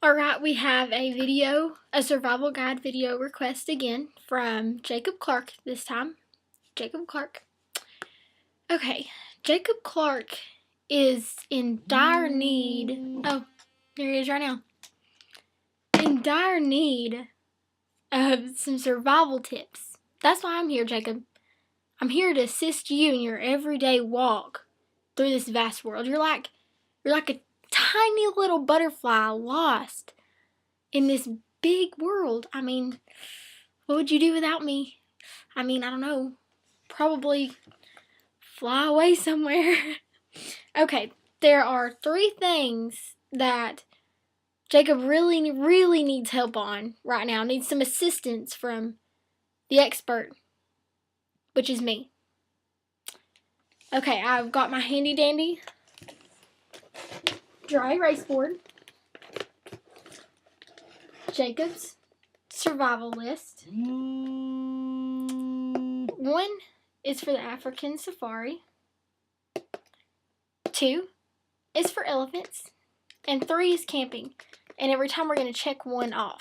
Alright, we have a survival guide video request again from Jacob Clark this time. Jacob Clark. Okay, Jacob Clark is in dire need. Oh, there he is right now. In dire need of some survival tips. That's why I'm here, Jacob. I'm here to assist you in your everyday walk through this vast world. You're like a tiny little butterfly lost in this big world. I mean, what would you do without me? I mean, I don't know. Probably fly away somewhere. Okay, there are 3 things that Jacob really needs help on right now. Needs some assistance from the expert, which is me. Okay, I've got my handy dandy dry erase board. Jacob's survival list. 1 is for the African safari. 2 is for elephants. And 3 is camping. And every time we're going to check 1 off.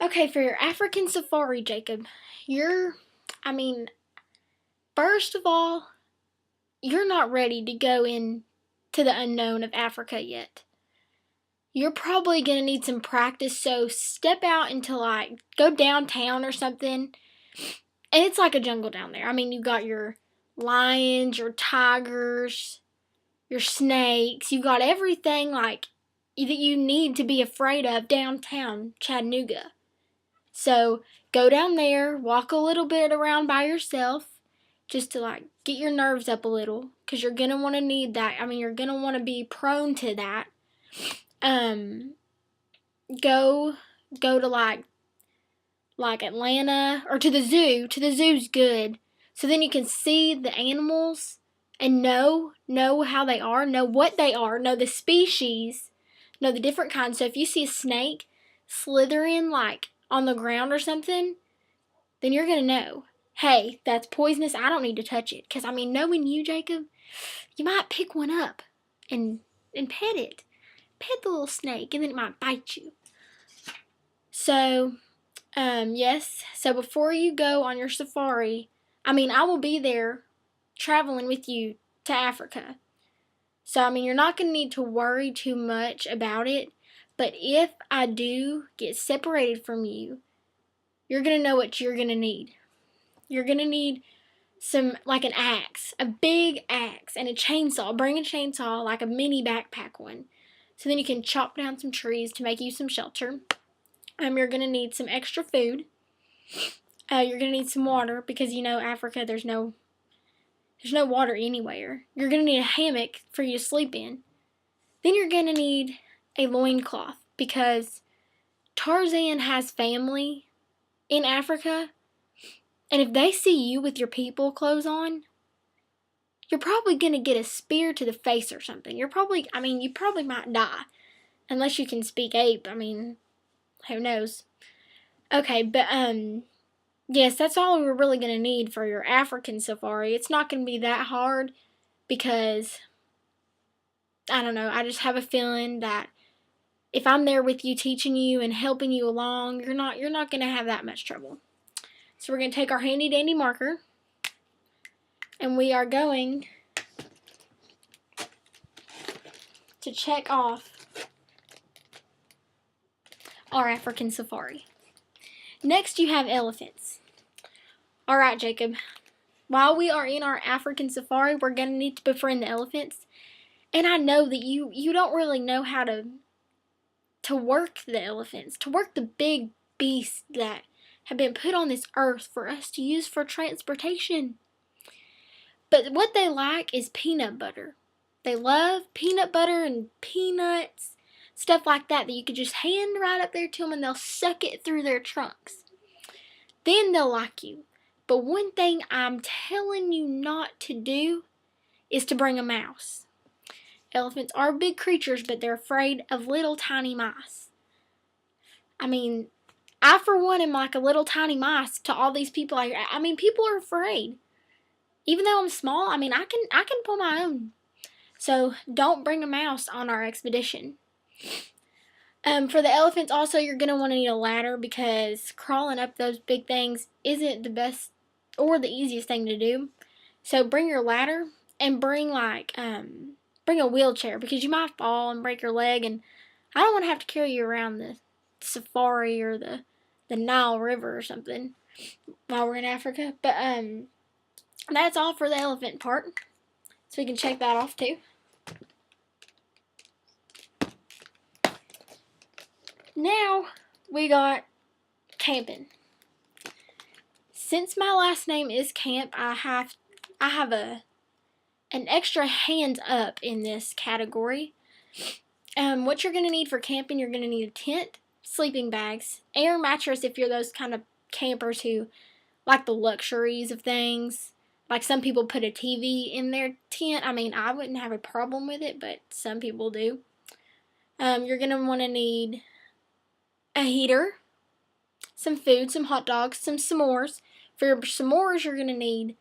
Okay, for your African safari, Jacob, first of all, you're not ready to go into the unknown of Africa yet. You're probably going to need some practice, so step out into go downtown or something, and it's like a jungle down there. I mean, you got your lions, your tigers, your snakes, you got everything that you need to be afraid of downtown Chattanooga. So go down there, walk a little bit around by yourself, just to get your nerves up a little, because you're going to want to need that. I mean, you're going to want to be prone to that. Go to Atlanta or to the zoo. To the zoo's good. So then you can see the animals and know how they are, know what they are, know the species, know the different kinds. So if you see a snake slithering on the ground or something, then you're going to know, hey, that's poisonous. I don't need to touch it. Because, knowing you, Jacob, you might pick one up and pet it. Pet the little snake, and then it might bite you. So, yes. So before you go on your safari, I will be there traveling with you to Africa. So, you're not going to need to worry too much about it. But if I do get separated from you, you're going to know what you're going to need. You're going to need an axe, a big axe, and a chainsaw. Bring a chainsaw, like a mini backpack one. So then you can chop down some trees to make you some shelter. You're going to need some extra food. You're going to need some water because, Africa, there's no water anywhere. You're going to need a hammock for you to sleep in. Then you're going to need a loincloth because Tarzan has family in Africa. And if they see you with your people clothes on, you're probably going to get a spear to the face or something. You probably might die. Unless you can speak ape. Who knows? Okay, but, yes, that's all we're really going to need for your African safari. It's not going to be that hard because, I don't know, I just have a feeling that if I'm there with you, teaching you and helping you along, you're not going to have that much trouble. So we're going to take our handy dandy marker. And we are going to check off our African safari. Next, you have elephants. Alright, Jacob. While we are in our African safari, we're going to need to befriend the elephants. And I know that you don't really know how to work the elephants, to work the big beasts that have been put on this earth for us to use for transportation. But what they like is peanut butter. They love peanut butter and peanuts, stuff like that you could just hand right up there to them and they'll suck it through their trunks. Then they'll like you. But one thing I'm telling you not to do is to bring a mouse. Elephants are big creatures, but they're afraid of little tiny mice. I for one am like a little tiny mice to all these people. People are afraid. Even though I'm small, I can pull my own. So don't bring a mouse on our expedition. For the elephants, also, you're going to want to need a ladder because crawling up those big things isn't the best or the easiest thing to do. So bring your ladder and bring bring a wheelchair because you might fall and break your leg, and I don't want to have to carry you around the safari or the Nile River or something while we're in Africa. But that's all for the elephant part. So we can check that off too. Now we got camping. Since my last name is Camp, I have an extra hand up in this category. What you're going to need for camping, you're going to need a tent, sleeping bags, air mattress if you're those kind of campers who like the luxuries of things. Like some people put a TV in their tent. I mean, I wouldn't have a problem with it, but some people do. You're going to want to need a heater, some food, some hot dogs, some s'mores. For your s'mores, you're going to need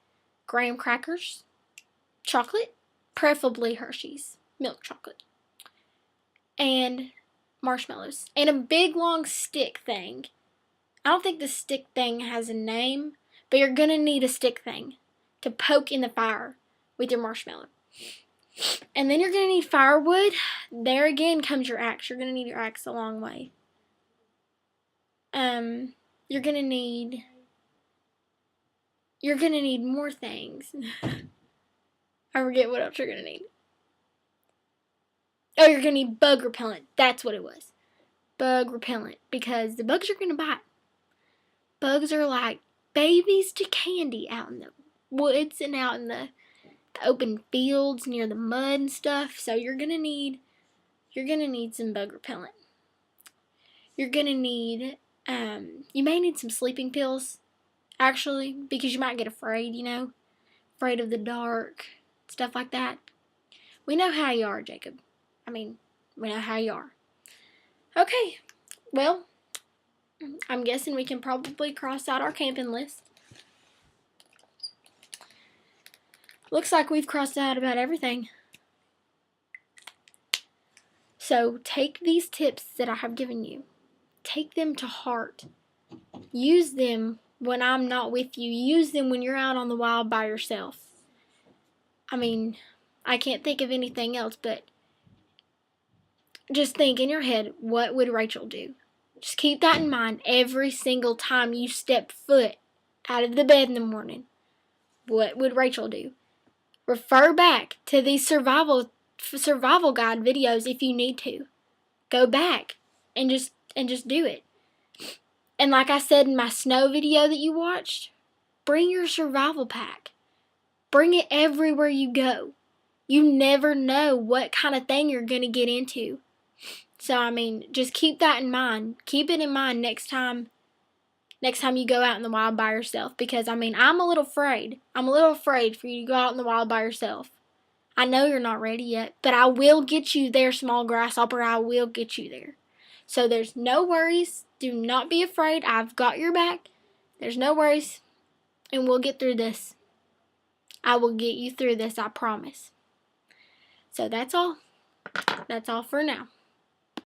graham crackers, chocolate, preferably Hershey's, milk chocolate, and marshmallows, and a big long stick thing. I don't think the stick thing has a name, but you're going to need a stick thing to poke in the fire with your marshmallow. And then you're going to need firewood. There again comes your axe. You're going to need your axe a long way. You're going to need more things. I forget what else you're going to need. Oh, you're going to need bug repellent. That's what it was. Bug repellent. Because the bugs are going to bite. Bugs are like babies to candy out in the woods and out in the open fields near the mud and stuff. So you're going to need some bug repellent. You're going to need, you may need some sleeping pills, actually, because you might get afraid, afraid of the dark, stuff like that. We know how you are, Jacob. We know how you are. Okay, well, I'm guessing we can probably cross out our camping list. Looks like we've crossed out about everything. So take these tips that I have given you. Take them to heart. Use them when I'm not with you. Use them when you're out on the wild by yourself. I can't think of anything else, but just think in your head, what would Rachel do? Just keep that in mind every single time you step foot out of the bed in the morning. What would Rachel do? Refer back to these survival guide videos if you need to. Go back and just do it. And like I said in my snow video that you watched, bring your survival pack. Bring it everywhere you go. You never know what kind of thing you're going to get into. So, just keep that in mind. Keep it in mind next time you go out in the wild by yourself. Because, I'm a little afraid. I'm a little afraid for you to go out in the wild by yourself. I know you're not ready yet, but I will get you there, small grasshopper. I will get you there. So there's no worries. Do not be afraid. I've got your back. There's no worries. And we'll get through this. I will get you through this, I promise. So that's all. That's all for now.